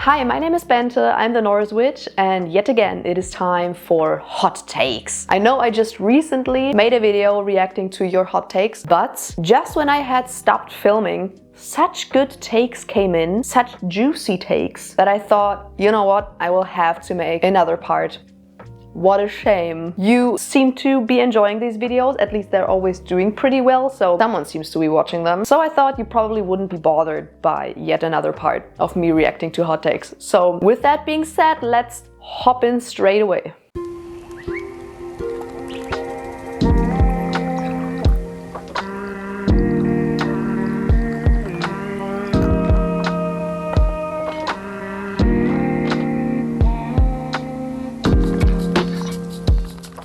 Hi, my name is Bente, I'm the Norse Witch, and yet again it is time for hot takes. I know I just recently made a video reacting to your hot takes, but just when I had stopped filming, such good takes came in, such juicy takes, that I thought, you know what, I will have to make another part. What a shame. You seem to be enjoying these videos, at least they're always doing pretty well, so someone seems to be watching them. So I thought you probably wouldn't be bothered by yet another part of me reacting to hot takes. So with that being said, let's hop in straight away.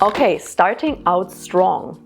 Okay, starting out strong.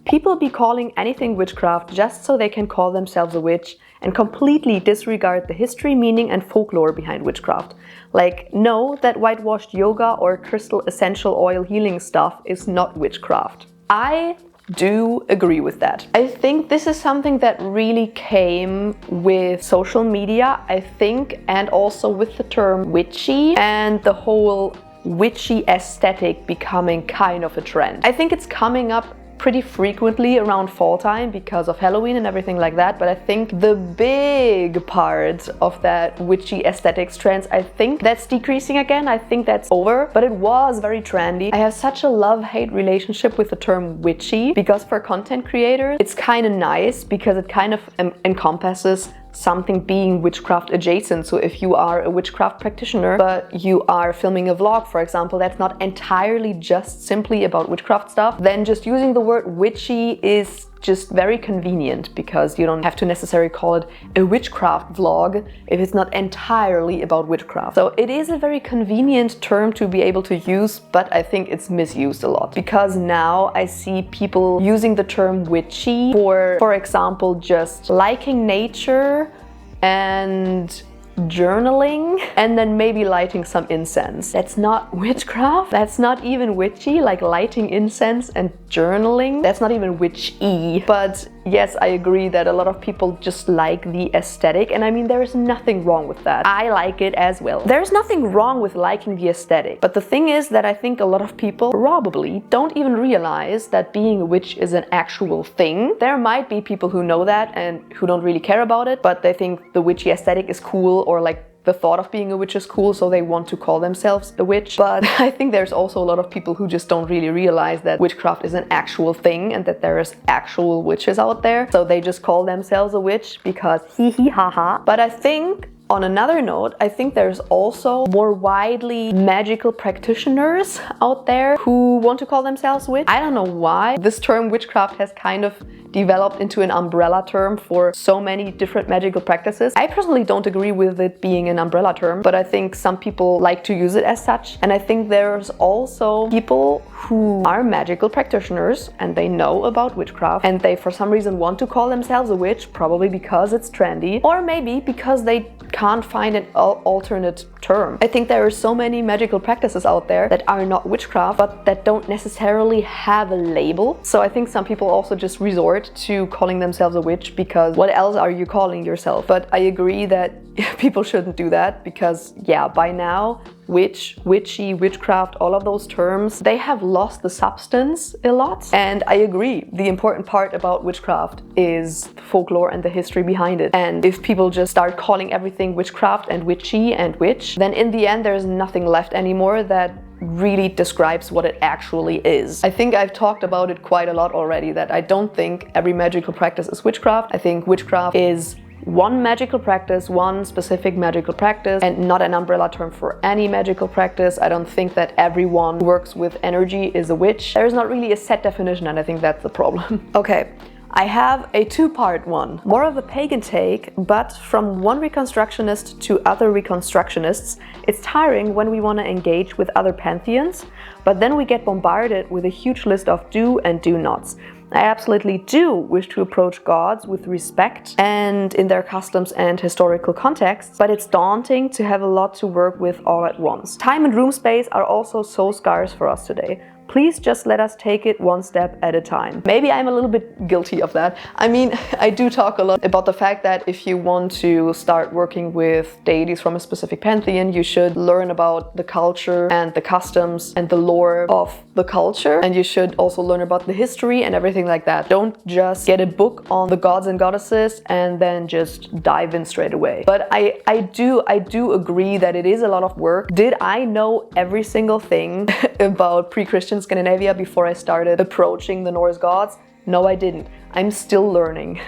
People be calling anything witchcraft just so they can call themselves a witch and completely disregard the history, meaning and folklore behind witchcraft. Like, know that whitewashed yoga or crystal essential oil healing stuff is not witchcraft. I do agree with that. I think this is something that really came with social media, I think, and also with the term witchy and the whole witchy aesthetic becoming kind of a trend. I think it's coming up pretty frequently around fall time because of Halloween and everything like that, but I think the big part of that witchy aesthetics trends, I think that's decreasing again. I think that's over, but it was very trendy. I have such a love-hate relationship with the term witchy because for content creators it's kind of nice because it kind of encompasses something being witchcraft adjacent. So if you are a witchcraft practitioner but you are filming a vlog, for example, that's not entirely just simply about witchcraft stuff, then just using the word witchy is just very convenient because you don't have to necessarily call it a witchcraft vlog if it's not entirely about witchcraft. So it is a very convenient term to be able to use, but I think it's misused a lot because now I see people using the term witchy for example, just liking nature and journaling and then maybe lighting some incense. That's not witchcraft. That's not even witchy. Like lighting incense and journaling, that's not even witchy. But yes, I agree that a lot of people just like the aesthetic, and I mean there is nothing wrong with that. I like it as well. There's nothing wrong with liking the aesthetic, but the thing is that I think a lot of people probably don't even realize that being a witch is an actual thing. There might be people who know that and who don't really care about it, but they think the witchy aesthetic is cool, or like the thought of being a witch is cool, so they want to call themselves a witch. But I think there's also a lot of people who just don't really realize that witchcraft is an actual thing and that there is actual witches out there. So they just call themselves a witch because hee hee ha ha. But I think on another note, I think there's also more widely magical practitioners out there who want to call themselves witch. I don't know why. This term witchcraft has kind of developed into an umbrella term for so many different magical practices. I personally don't agree with it being an umbrella term, but I think some people like to use it as such. And I think there's also people who are magical practitioners and they know about witchcraft and they for some reason want to call themselves a witch, probably because it's trendy, or maybe because they can't find an alternate term. I think there are so many magical practices out there that are not witchcraft, but that don't necessarily have a label. So I think some people also just resort to calling themselves a witch because what else are you calling yourself? But I agree that people shouldn't do that because, yeah, by now, witch, witchy, witchcraft, all of those terms, they have lost the substance a lot. And I agree, the important part about witchcraft is the folklore and the history behind it. And if people just start calling everything witchcraft and witchy and witch, then in the end there's nothing left anymore that really describes what it actually is. I think I've talked about it quite a lot already, that I don't think every magical practice is witchcraft. I think witchcraft is one magical practice, one specific magical practice, and not an umbrella term for any magical practice. I don't think that everyone who works with energy is a witch. There's not really a set definition, and I think that's the problem. Okay, I have a two-part one. More of a pagan take, but from one reconstructionist to other reconstructionists, it's tiring when we want to engage with other pantheons, but then we get bombarded with a huge list of do and do nots. I absolutely do wish to approach gods with respect and in their customs and historical contexts, but it's daunting to have a lot to work with all at once. Time and room space are also so scarce for us today. Please just let us take it one step at a time. Maybe I'm a little bit guilty of that. I mean, I do talk a lot about the fact that if you want to start working with deities from a specific pantheon, you should learn about the culture and the customs and the lore of the culture, and you should also learn about the history and everything like that. Don't just get a book on the gods and goddesses and then just dive in straight away. But I do agree that it is a lot of work. Did I know every single thing about pre-Christian Scandinavia before I started approaching the Norse gods? No, I didn't. I'm still learning.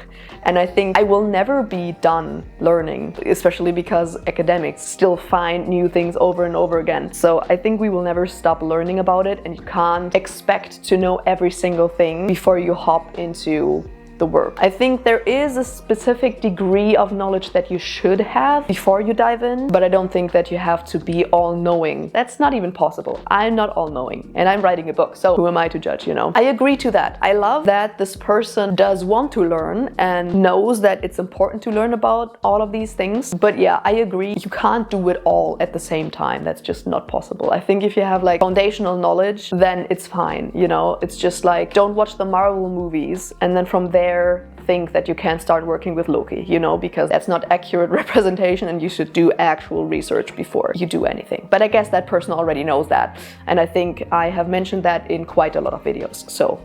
And I think I will never be done learning, especially because academics still find new things over and over again. So I think we will never stop learning about it, and you can't expect to know every single thing before you hop into the work. I think there is a specific degree of knowledge that you should have before you dive in, but I don't think that you have to be all-knowing. That's not even possible. I'm not all-knowing, and I'm writing a book, so who am I to judge, you know? I agree to that. I love that this person does want to learn and knows that it's important to learn about all of these things, but yeah, I agree. You can't do it all at the same time. That's just not possible. I think if you have like foundational knowledge, then it's fine, you know? It's just like, don't watch the Marvel movies and then from there think that you can start working with Loki, you know, because that's not accurate representation and you should do actual research before you do anything. But I guess that person already knows that, and I think I have mentioned that in quite a lot of videos, so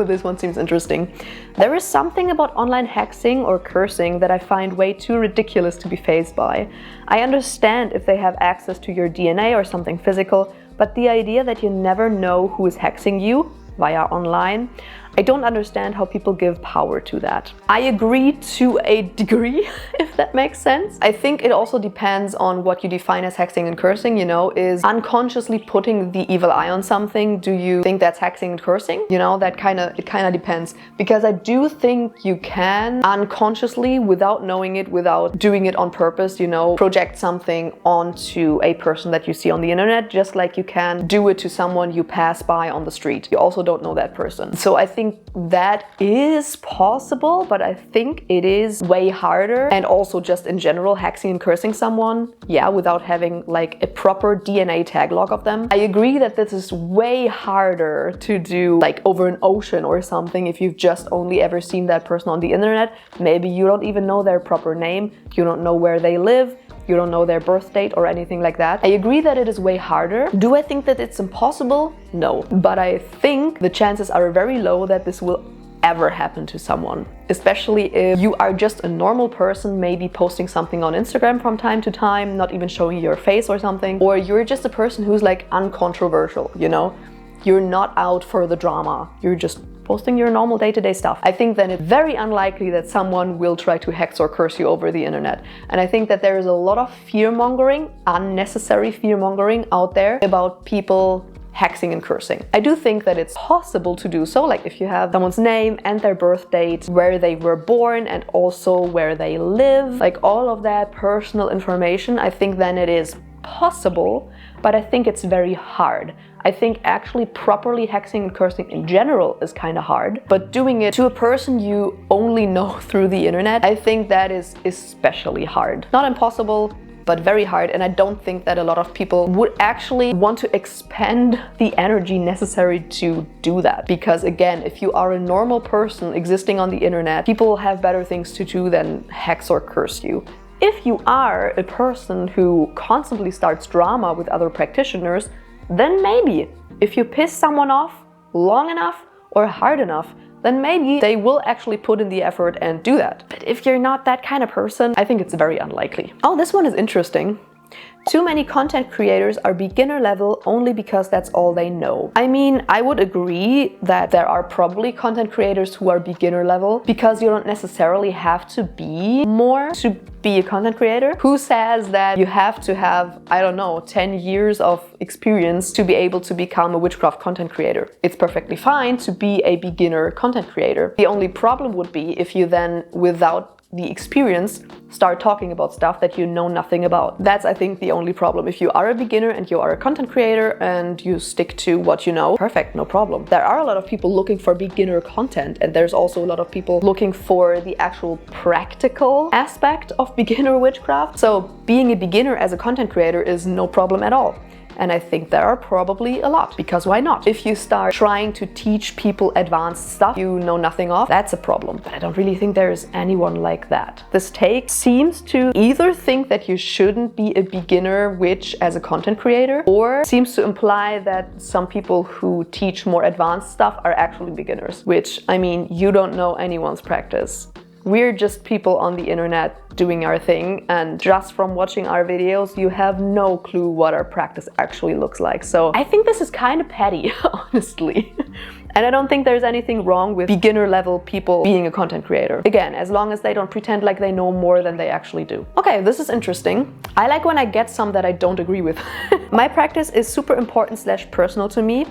this one seems interesting. There is something about online hexing or cursing that I find way too ridiculous to be fazed by. I understand if they have access to your DNA or something physical, but the idea that you never know who is hexing you via online, I don't understand how people give power to that. I agree to a degree, if that makes sense. I think it also depends on what you define as hexing and cursing, you know, is unconsciously putting the evil eye on something. Do you think that's hexing and cursing? You know, it kind of depends. Because I do think you can unconsciously, without knowing it, without doing it on purpose, you know, project something onto a person that you see on the internet, just like you can do it to someone you pass by on the street. You also don't know that person. So I think that is possible, but I think it is way harder. And also just in general, hexing and cursing someone, yeah, without having like a proper DNA tag log of them. I agree that this is way harder to do like over an ocean or something if you've just only ever seen that person on the internet. Maybe you don't even know their proper name, you don't know where they live, you don't know their birth date or anything like that. I agree that it is way harder. Do I think that it's impossible? No. But I think the chances are very low that this will ever happen to someone. Especially if you are just a normal person, maybe posting something on Instagram from time to time, not even showing your face or something. Or you're just a person who's like uncontroversial, you know? You're not out for the drama. You're just posting your normal day-to-day stuff. I think then it's very unlikely that someone will try to hex or curse you over the internet. And I think that there is a lot of fear-mongering, unnecessary fear-mongering out there about people hexing and cursing. I do think that it's possible to do so, like if you have someone's name and their birth date, where they were born and also where they live, like all of that personal information, I think then it is possible, but I think it's very hard. I think actually properly hexing and cursing in general is kind of hard, but doing it to a person you only know through the internet, I think that is especially hard. Not impossible, but very hard, and I don't think that a lot of people would actually want to expend the energy necessary to do that. Because again, if you are a normal person existing on the internet, people have better things to do than hex or curse you. If you are a person who constantly starts drama with other practitioners, then maybe if you piss someone off long enough or hard enough, then maybe they will actually put in the effort and do that. But if you're not that kind of person, I think it's very unlikely. Oh, this one is interesting. Too many content creators are beginner level only because that's all they know. I mean, I would agree that there are probably content creators who are beginner level because you don't necessarily have to be more to be a content creator. Who says that you have to have, I don't know, 10 years of experience to be able to become a witchcraft content creator? It's perfectly fine to be a beginner content creator. The only problem would be if you then, without the experience, start talking about stuff that you know nothing about. That's, I think, the only problem. If you are a beginner and you are a content creator and you stick to what you know, perfect, no problem. There are a lot of people looking for beginner content, and there's also a lot of people looking for the actual practical aspect of beginner witchcraft. So being a beginner as a content creator is no problem at all. And I think there are probably a lot, because why not? If you start trying to teach people advanced stuff you know nothing of, that's a problem. But I don't really think there's anyone like that. This take seems to either think that you shouldn't be a beginner witch as a content creator, or seems to imply that some people who teach more advanced stuff are actually beginners. Which, I mean, you don't know anyone's practice. We're just people on the internet doing our thing, and just from watching our videos, you have no clue what our practice actually looks like. So I think this is kind of petty, honestly. And I don't think there's anything wrong with beginner level people being a content creator. Again, as long as they don't pretend like they know more than they actually do. Okay, this is interesting. I like when I get some that I don't agree with. My practice is super important / personal to me.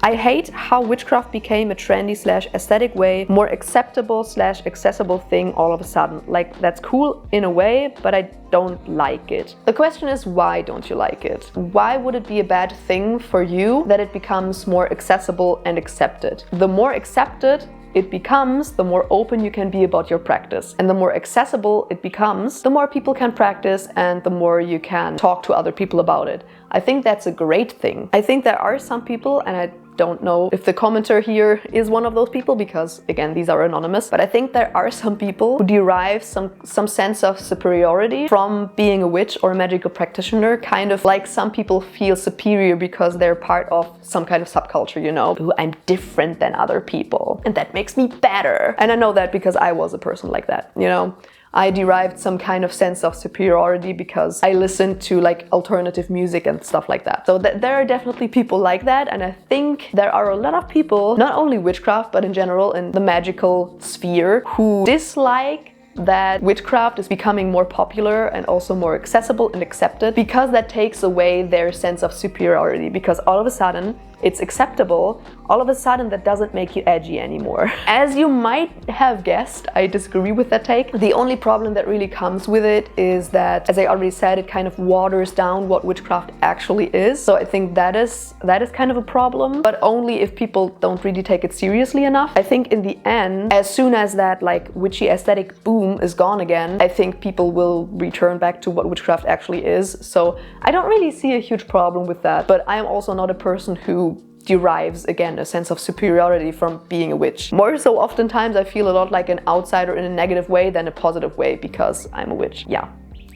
I hate how witchcraft became a trendy / aesthetic way, more acceptable / accessible thing all of a sudden. Like, that's cool in a way, but I don't like it. The question is, why don't you like it? Why would it be a bad thing for you that it becomes more accessible and accepted? The more accepted it becomes, the more open you can be about your practice. And the more accessible it becomes, the more people can practice and the more you can talk to other people about it. I think that's a great thing. I think there are some people, and I don't know if the commenter here is one of those people, because again, these are anonymous, but I think there are some people who derive some sense of superiority from being a witch or a magical practitioner, kind of like some people feel superior because they're part of some kind of subculture, you know. Ooh, I'm different than other people, and that makes me better. And I know that because I was a person like that, you know. I derived some kind of sense of superiority because I listened to like alternative music and stuff like that. So there are definitely people like that, and I think there are a lot of people, not only witchcraft, but in general in the magical sphere, who dislike that witchcraft is becoming more popular and also more accessible and accepted, because that takes away their sense of superiority, because all of a sudden it's acceptable. All of a sudden that doesn't make you edgy anymore. As you might have guessed, I disagree with that take. The only problem that really comes with it is that, as I already said, it kind of waters down what witchcraft actually is. So I think that is kind of a problem, but only if people don't really take it seriously enough. I think in the end, as soon as that like witchy aesthetic boom is gone again, I think people will return back to what witchcraft actually is. So I don't really see a huge problem with that, but I am also not a person who derives, again, a sense of superiority from being a witch. More so, oftentimes I feel a lot like an outsider in a negative way than a positive way because I'm a witch. Yeah.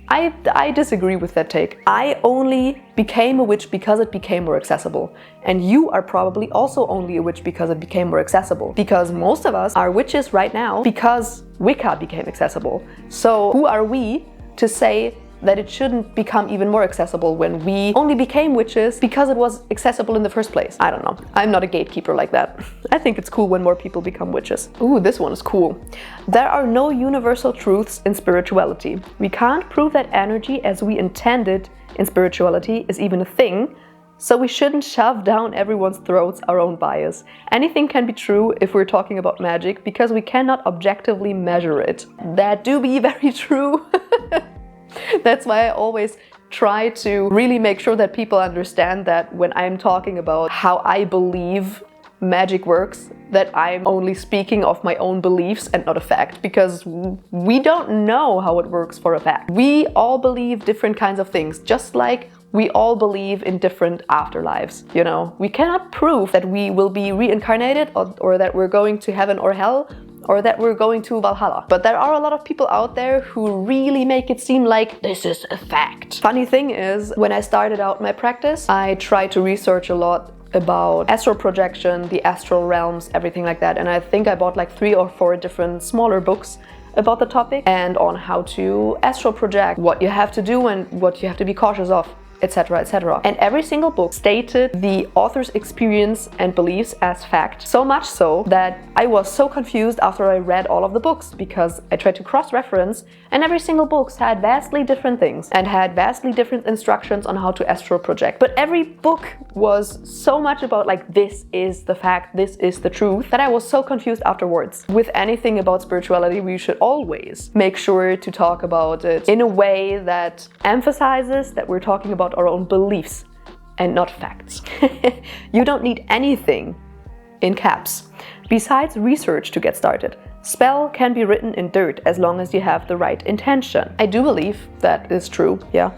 I disagree with that take. I only became a witch because it became more accessible. And you are probably also only a witch because it became more accessible. Because most of us are witches right now because Wicca became accessible. So who are we to say that it shouldn't become even more accessible when we only became witches because it was accessible in the first place? I don't know. I'm not a gatekeeper like that. I think it's cool when more people become witches. Ooh, this one is cool. There are no universal truths in spirituality. We can't prove that energy as we intended in spirituality is even a thing, so we shouldn't shove down everyone's throats our own bias. Anything can be true if we're talking about magic because we cannot objectively measure it. That do be very true. That's why I always try to really make sure that people understand that when I'm talking about how I believe magic works, that I'm only speaking of my own beliefs and not a fact, because we don't know how it works for a fact. We all believe different kinds of things, just like we all believe in different afterlives, you know. We cannot prove that we will be reincarnated or that we're going to heaven or hell, or that we're going to Valhalla. But there are a lot of people out there who really make it seem like this is a fact. Funny thing is, when I started out my practice, I tried to research a lot about astral projection, the astral realms, everything like that. And I think I bought like 3 or 4 different smaller books about the topic and on how to astral project, what you have to do and what you have to be cautious of, etc., etc. And every single book stated the author's experience and beliefs as fact. So much so that I was so confused after I read all of the books, because I tried to cross-reference, and every single book had vastly different things and had vastly different instructions on how to astral project. But every book was so much about like, this is the fact, this is the truth, that I was so confused afterwards. With anything about spirituality, we should always make sure to talk about it in a way that emphasizes that we're talking about our own beliefs and not facts. You don't need anything in caps besides research to get started. Spell can be written in dirt as long as you have the right intention. I do believe that is true, yeah.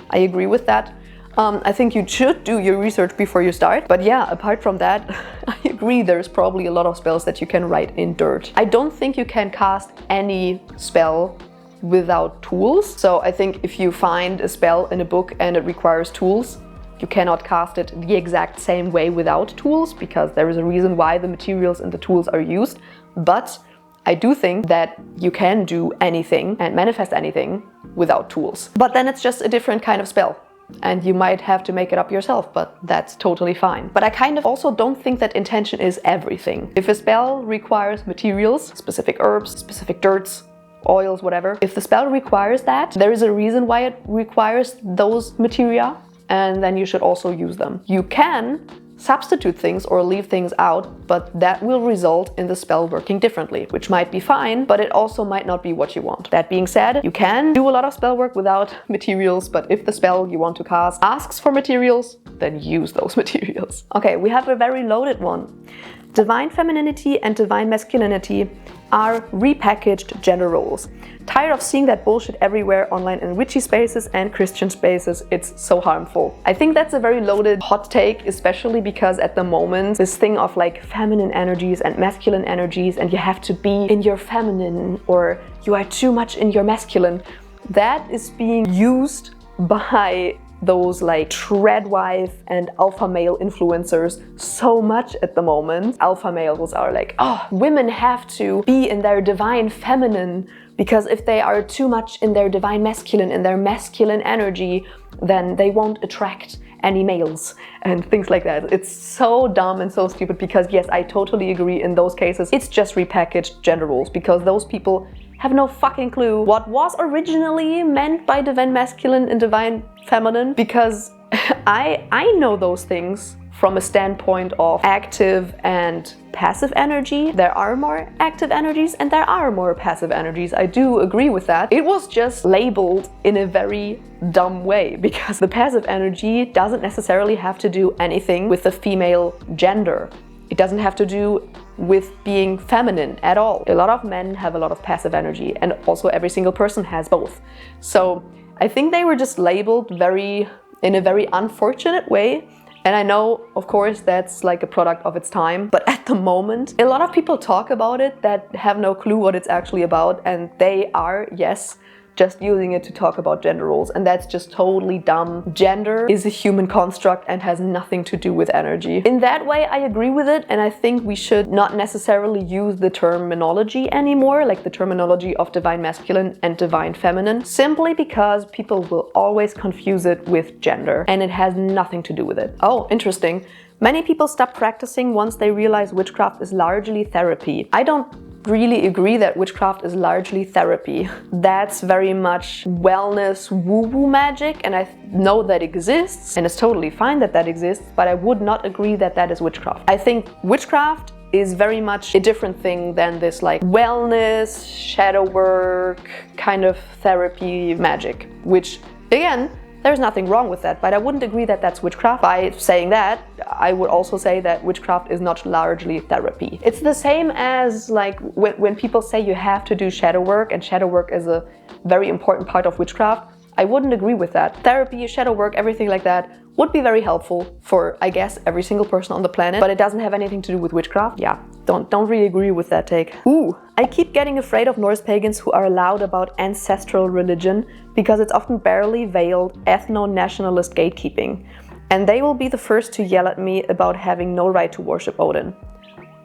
I agree with that. I think you should do your research before you start. But yeah, apart from that, I agree there's probably a lot of spells that you can write in dirt. I don't think you can cast any spell without tools. So I think if you find a spell in a book and it requires tools, you cannot cast it the exact same way without tools, because there is a reason why the materials and the tools are used. But I do think that you can do anything and manifest anything without tools. But then it's just a different kind of spell. And you might have to make it up yourself, but that's totally fine. But I kind of also don't think that intention is everything. If a spell requires materials, specific herbs, specific dirts, oils, whatever, if the spell requires that, there is a reason why it requires those materia, and then you should also use them. You can substitute things or leave things out, but that will result in the spell working differently, which might be fine, but it also might not be what you want. That being said, you can do a lot of spell work without materials, but if the spell you want to cast asks for materials, then use those materials. Okay, we have a very loaded one. Divine femininity and divine masculinity are repackaged gender roles. Tired of seeing that bullshit everywhere online in witchy spaces and Christian spaces, it's so harmful. I think that's a very loaded hot take, especially because at the moment this thing of like feminine energies and masculine energies, and you have to be in your feminine or you are too much in your masculine, that is being used by those like treadwife and alpha male influencers so much at the moment. Alpha males are like, oh, women have to be in their divine feminine, because if they are too much in their divine masculine, in their masculine energy, then they won't attract any males and things like that. It's so dumb and so stupid, because yes, I totally agree in those cases. It's just repackaged gender roles, because those people have no fucking clue what was originally meant by divine masculine and divine feminine, because I know those things from a standpoint of active and passive energy. There are more active energies and there are more passive energies. I do agree with that. It was just labeled in a very dumb way, because the passive energy doesn't necessarily have to do anything with the female gender. It doesn't have to do with being feminine at all. A lot of men have a lot of passive energy, and also every single person has both. So I think they were just labeled in a very unfortunate way. And I know, of course, that's like a product of its time, but at the moment, a lot of people talk about it that have no clue what it's actually about, and they are, yes, just using it to talk about gender roles, and that's just totally dumb. Gender is a human construct and has nothing to do with energy. In that way, I agree with it, and I think we should not necessarily use the terminology anymore, like the terminology of divine masculine and divine feminine, simply because people will always confuse it with gender, and it has nothing to do with it. Oh, interesting. Many people stop practicing once they realize witchcraft is largely therapy. I don't really agree that witchcraft is largely therapy. That's very much wellness woo-woo magic, and I know that exists, and it's totally fine that that exists, but I would not agree that that is witchcraft. I think witchcraft is very much a different thing than this like wellness, shadow work, kind of therapy magic, which again, there's nothing wrong with that, but I wouldn't agree that that's witchcraft. By saying that, I would also say that witchcraft is not largely therapy. It's the same as like when people say you have to do shadow work, and shadow work is a very important part of witchcraft. I wouldn't agree with that. Therapy, shadow work, everything like that would be very helpful for, I guess, every single person on the planet, but it doesn't have anything to do with witchcraft. Yeah, don't really agree with that take. Ooh, I keep getting afraid of Norse pagans who are loud about ancestral religion, because it's often barely veiled ethno-nationalist gatekeeping. And they will be the first to yell at me about having no right to worship Odin.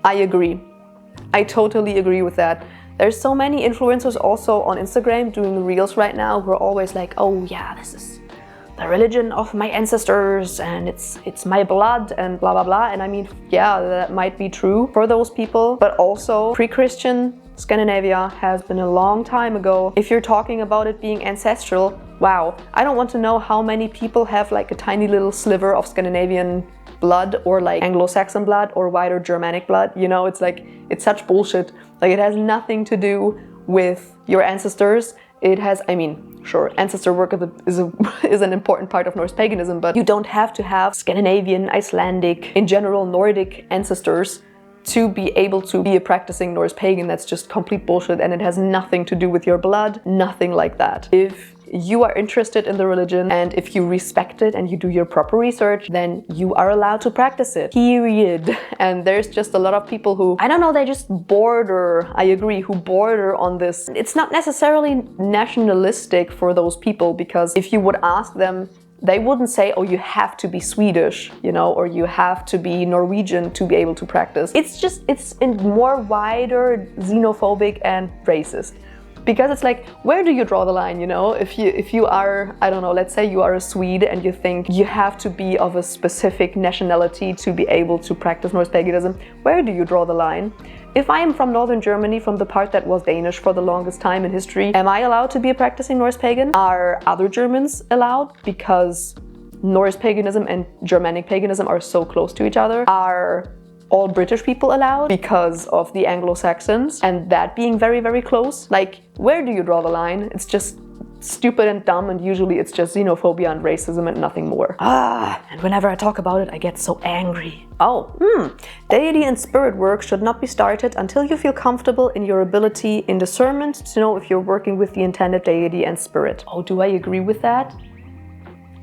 I agree. I totally agree with that. There's so many influencers also on Instagram doing reels right now who are always like, oh yeah, this is the religion of my ancestors and it's my blood and blah blah blah. And I mean, yeah, that might be true for those people, but also pre-Christian Scandinavia has been a long time ago. If you're talking about it being ancestral, wow, I don't want to know how many people have like a tiny little sliver of Scandinavian blood or like Anglo-Saxon blood or wider Germanic blood. You know, it's like, it's such bullshit. Like, it has nothing to do with your ancestors. It has, I mean, sure, ancestor work is an important part of Norse paganism, but you don't have to have Scandinavian, Icelandic, in general Nordic ancestors to be able to be a practicing Norse pagan. That's just complete bullshit, and it has nothing to do with your blood, nothing like that. If you are interested in the religion and if you respect it and you do your proper research, then you are allowed to practice it, period. And there's just a lot of people who, I don't know, they just border, I agree, who border on this. It's not necessarily nationalistic for those people, because if you would ask them, they wouldn't say, oh, you have to be Swedish, you know, or you have to be Norwegian to be able to practice. It's just, it's in more wider xenophobic and racist. Because it's like, where do you draw the line, you know? If you are, I don't know, let's say you are a Swede and you think you have to be of a specific nationality to be able to practice Norse paganism, where do you draw the line? If I am from northern Germany, from the part that was Danish for the longest time in history, am I allowed to be a practicing Norse pagan? Are other Germans allowed? Because Norse paganism and Germanic paganism are so close to each other. Are all British people allowed because of the Anglo-Saxons and that being very, very close? Like, where do you draw the line? It's just stupid and dumb, and usually it's just xenophobia and racism and nothing more. And whenever I talk about it, I get so angry. Deity and spirit work should not be started until you feel comfortable in your ability in discernment to know if you're working with the intended deity and spirit. Oh, do I agree with that?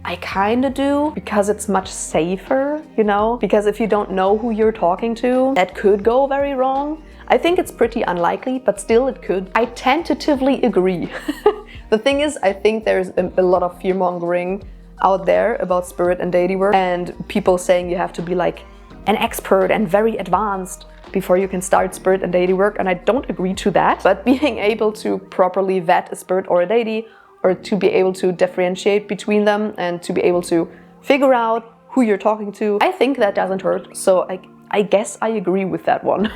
I kinda do, because it's much safer, you know? Because if you don't know who you're talking to, that could go very wrong. I think it's pretty unlikely, but still it could. I tentatively agree. The thing is, I think there's a lot of fear-mongering out there about spirit and deity work, and people saying you have to be like an expert and very advanced before you can start spirit and deity work, and I don't agree to that. But being able to properly vet a spirit or a deity, or to be able to differentiate between them and to be able to figure out who you're talking to, I think that doesn't hurt. So I guess I agree with that one.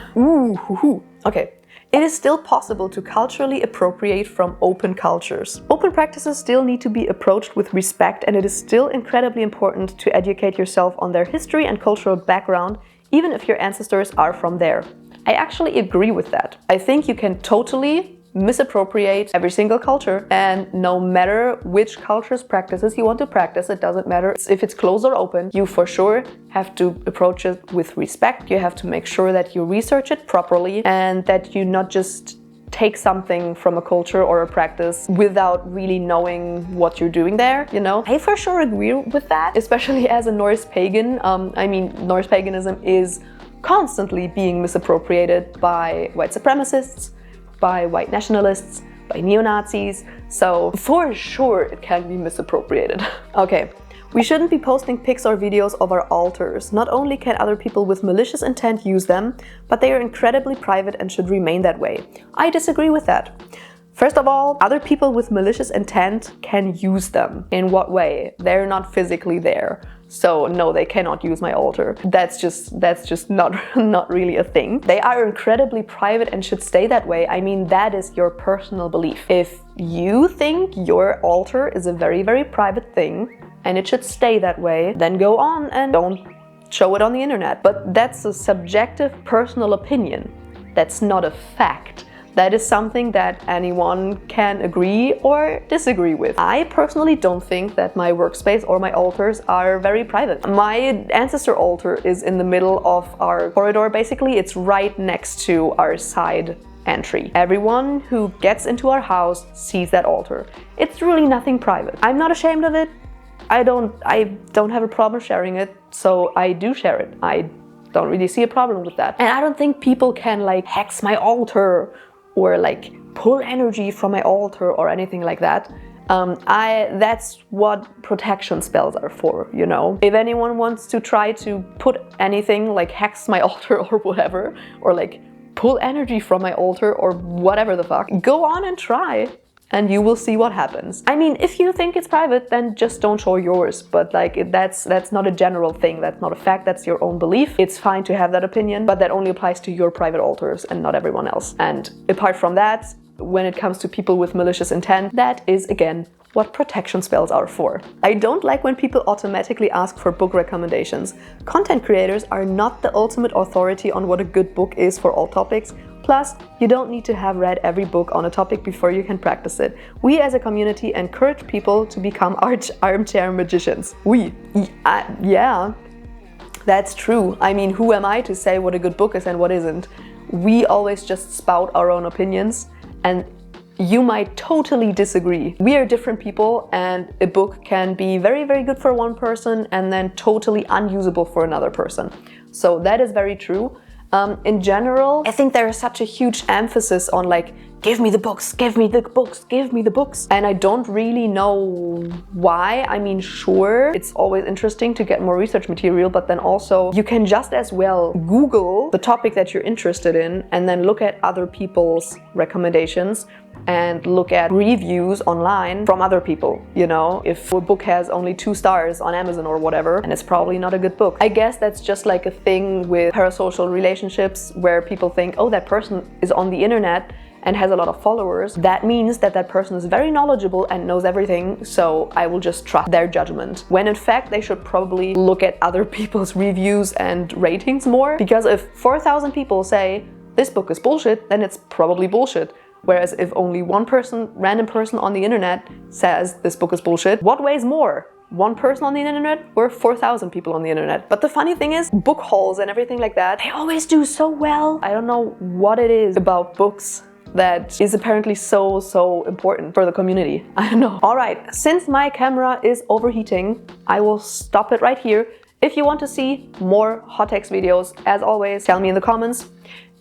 Okay. It is still possible to culturally appropriate from open cultures. Open practices still need to be approached with respect, and it is still incredibly important to educate yourself on their history and cultural background, even if your ancestors are from there. I actually agree with that. I think you can totally misappropriate every single culture, and no matter which culture's practices you want to practice, it doesn't matter if it's closed or open, you for sure have to approach it with respect. You have to make sure that you research it properly and that you not just take something from a culture or a practice without really knowing what you're doing there, you know? I for sure agree with that, especially as a Norse pagan. I mean, Norse paganism is constantly being misappropriated by white supremacists, by white nationalists, by neo-Nazis, so for sure it can be misappropriated. Okay, we shouldn't be posting pics or videos of our altars. Not only can other people with malicious intent use them, but they are incredibly private and should remain that way. I disagree with that. First of all, other people with malicious intent can use them. In what way? They're not physically there. So no, they cannot use my altar. That's just not really a thing. They are incredibly private and should stay that way. I mean, that is your personal belief. If you think your altar is a very, very private thing and it should stay that way, then go on and don't show it on the internet. But that's a subjective personal opinion. That's not a fact. That is something that anyone can agree or disagree with. I personally don't think that my workspace or my altars are very private. My ancestor altar is in the middle of our corridor, basically. It's right next to our side entry. Everyone who gets into our house sees that altar. It's really nothing private. I'm not ashamed of it. I don't have a problem sharing it, so I do share it. I don't really see a problem with that. And I don't think people can like hex my altar or like pull energy from my altar or anything like that. That's what protection spells are for, you know? If anyone wants to try to put anything like hex my altar or whatever, or like pull energy from my altar or whatever the fuck, go on and try. and you will see what happens. I mean, if you think it's private, then just don't show yours. But like, that's not a general thing. That's not a fact. That's your own belief. It's fine to have that opinion, but that only applies to your private altars and not everyone else. And apart from that, when it comes to people with malicious intent, that is again what protection spells are for. I don't like when people automatically ask for book recommendations. Content creators are not the ultimate authority on what a good book is for all topics. Plus, you don't need to have read every book on a topic before you can practice it. We as a community encourage people to become armchair magicians. Yeah, that's true. I mean, who am I to say what a good book is and what isn't? We always just spout our own opinions, and you might totally disagree. We are different people, and a book can be very, very good for one person and then totally unusable for another person. So that is very true. In general, I think there is such a huge emphasis on like, give me the books, give me the books, give me the books. And I don't really know why. I mean, sure, it's always interesting to get more research material, but then also you can just as well Google the topic that you're interested in and then look at other people's recommendations and look at reviews online from other people. You know, if a book has only 2 stars on Amazon or whatever, and it's probably not a good book. I guess that's just like a thing with parasocial relationships where people think, oh, that person is on the internet and has a lot of followers. That means that that person is very knowledgeable and knows everything, so I will just trust their judgment. When in fact, they should probably look at other people's reviews and ratings more, because if 4,000 people say this book is bullshit, then it's probably bullshit. Whereas if only one person, random person on the internet says this book is bullshit, what weighs more? One person on the internet or 4,000 people on the internet? But the funny thing is, book hauls and everything like that, they always do so well. I don't know what it is about books that is apparently so important for the community. I don't know. All right, since my camera is overheating, I will stop it right here. If you want to see more hot text videos, as always, tell me in the comments.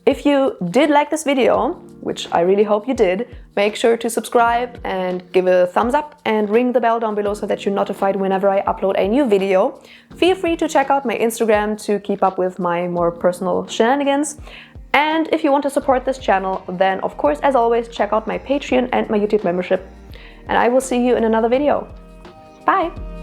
If you did like this video, which I really hope you did, make sure to subscribe and give a thumbs up and ring the bell down below so that you're notified whenever I upload a new video. Feel free to check out my Instagram to keep up with my more personal shenanigans. And if you want to support this channel, then of course, as always, check out my Patreon and my YouTube membership. And I will see you in another video. Bye!